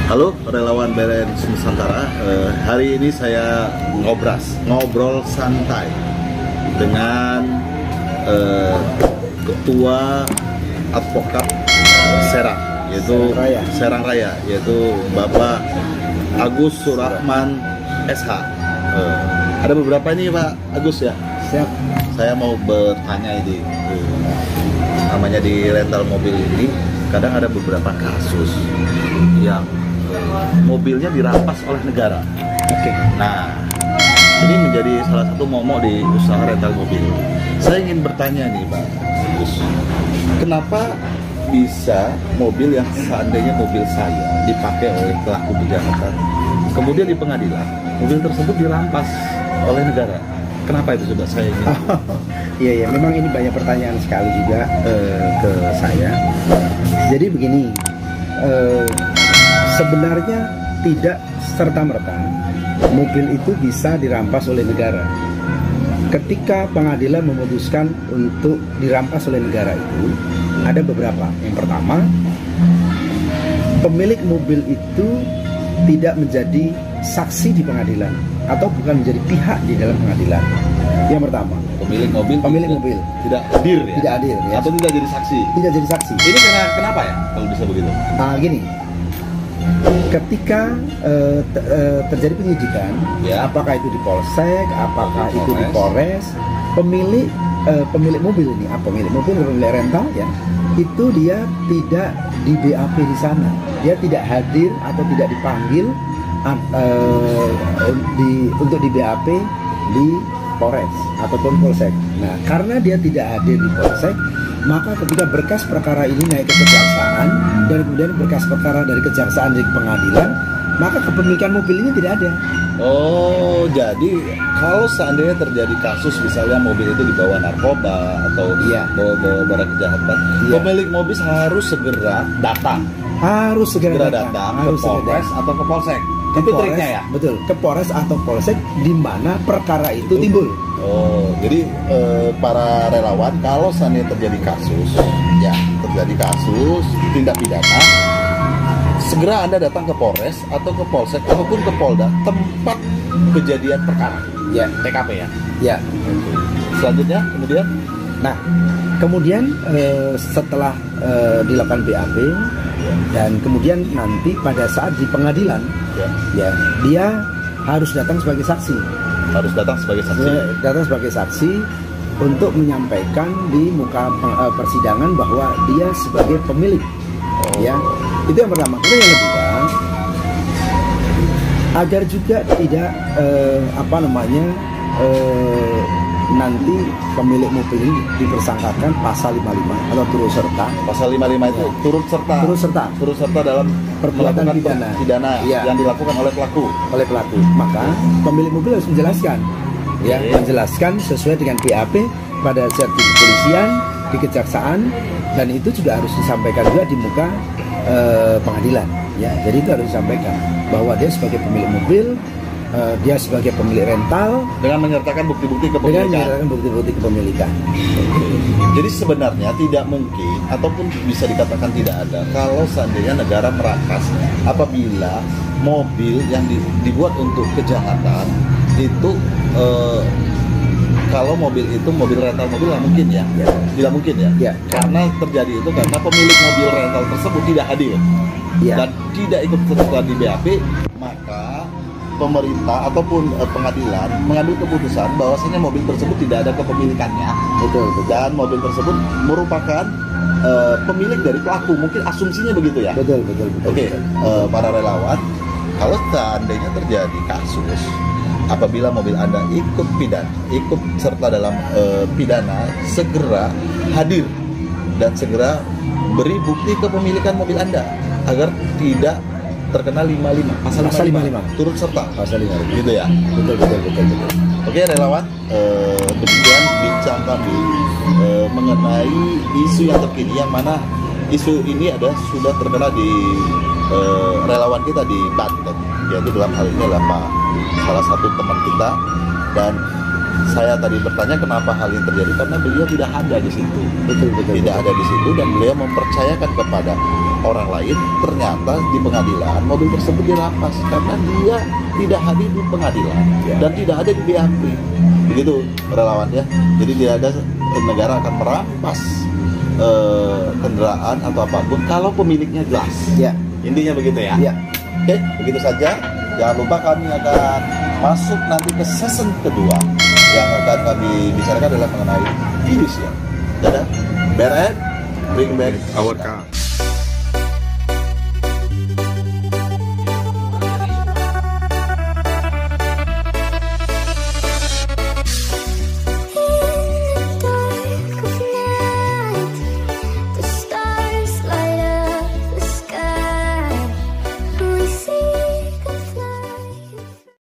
Halo relawan BLN Nusantara, hari ini saya ngobrol santai dengan Ketua Advokat Serang, yaitu Serang Raya, yaitu Bapak Agus Surahman SH. Ada beberapa ini Pak Agus ya. Siap. Saya mau bertanya ini, namanya di rental mobil ini kadang ada beberapa kasus yang mobilnya dirampas oleh negara. Oke. Nah, ini menjadi salah satu momok di usaha rental mobil. Saya ingin bertanya nih Pak Gus, kenapa bisa mobil yang seandainya mobil saya dipakai oleh pelaku kejahatan, kemudian di pengadilan mobil tersebut dirampas oleh negara? Kenapa itu coba saya ingin? Iya, memang ini banyak pertanyaan sekali juga ke saya. Jadi begini, sebenarnya tidak serta-merta mobil itu bisa dirampas oleh negara. Ketika pengadilan memutuskan untuk dirampas oleh negara itu, ada beberapa. Yang pertama, pemilik mobil itu tidak menjadi saksi di pengadilan atau bukan menjadi pihak di dalam pengadilan. Yang pertama, pemilik mobil tidak hadir ya? Tidak hadir ya? Atau tidak jadi saksi? Tidak jadi saksi. Ini kenapa ya kalau bisa begitu? Gini, ketika terjadi penyidikan, ya, apakah itu di Polsek, apakah itu di Polres, pemilik mobil ini, pemilik rental ya, itu dia tidak di BAP di sana, dia tidak hadir atau tidak dipanggil untuk di BAP di Polres ataupun Polsek. Nah, karena dia tidak hadir di Polsek, maka ketika berkas perkara ini naik ke kejaksaan dan kemudian berkas perkara dari kejaksaan di pengadilan, maka kepemilikan mobil ini tidak ada. Oh, jadi kalau seandainya terjadi kasus misalnya mobil itu dibawa narkoba atau bawa barang kejahatan, pemilik mobil harus segera datang. Harus segera datang ke Polres atau ke Polsek. Itu triknya ya? Betul, ke Polres atau Polsek di mana perkara itu timbul. Oh, jadi para relawan kalau seandainya terjadi kasus tindak pidana, segera Anda datang ke Polres atau ke Polsek ataupun ke Polda tempat kejadian perkara. Ya, TKP ya. Ya. Selanjutnya kemudian setelah dilakukan BAP dan kemudian nanti pada saat di pengadilan, dia harus datang sebagai saksi. Datang sebagai saksi untuk menyampaikan di muka persidangan bahwa dia sebagai pemilik. Ya, itu yang pertama. Kemudian yang kedua, agar juga tidak nanti pemilik mobil ini dipersangkakan pasal 55 atau turut serta. Pasal 55 itu turut serta dalam perbuatan pidana yang dilakukan oleh pelaku. Maka pemilik mobil harus menjelaskan, menjelaskan sesuai dengan BAP pada saat di kepolisian, di kejaksaan, dan itu juga harus disampaikan juga di muka pengadilan. Ya, jadi itu harus disampaikan bahwa dia sebagai pemilik mobil, dia sebagai pemilik rental dengan menyertakan bukti-bukti kepemilikan. Jadi sebenarnya tidak mungkin ataupun bisa dikatakan tidak ada kalau seandainya negara merampas apabila mobil yang dibuat untuk kejahatan itu kalau mobil itu mobil rental mobil tidak mungkin ya. Karena terjadi itu karena pemilik mobil rental tersebut tidak hadir dan tidak ikut serta di BAP, maka pemerintah ataupun pengadilan mengambil keputusan bahwasanya mobil tersebut tidak ada kepemilikannya. Betul. Dan mobil tersebut merupakan pemilik dari pelaku, mungkin asumsinya begitu ya. Betul. Oke, para relawan, kalau seandainya terjadi kasus apabila mobil Anda ikut serta dalam pidana, segera hadir dan segera beri bukti kepemilikan mobil Anda agar tidak terkena 55 pasal 55 turut serta pasal 55 gitu ya. Betul. Oke relawan, demikian bincang kami mengenai isu yang terkini, yang mana isu ini sudah terkena di relawan kita di Banten, yaitu dalam hal ini adalah salah satu teman kita, dan saya tadi bertanya kenapa hal ini terjadi, karena beliau tidak ada di situ. Betul. Tidak ada di situ, dan beliau mempercayakan kepada orang lain. Ternyata di pengadilan mobil tersebut dirampas karena dia tidak hadir di pengadilan dan tidak ada di BAP. Begitu relawan ya. Jadi tidak ada, negara akan merampas kendaraan atau apapun kalau pemiliknya jelas. Ya. Intinya begitu ya. Ya. Oke, begitu saja. Jangan lupa kami akan masuk nanti ke season kedua. Yang akan kami bicarakan adalah mengenai judicial. Dadah. Beren, bring back our car.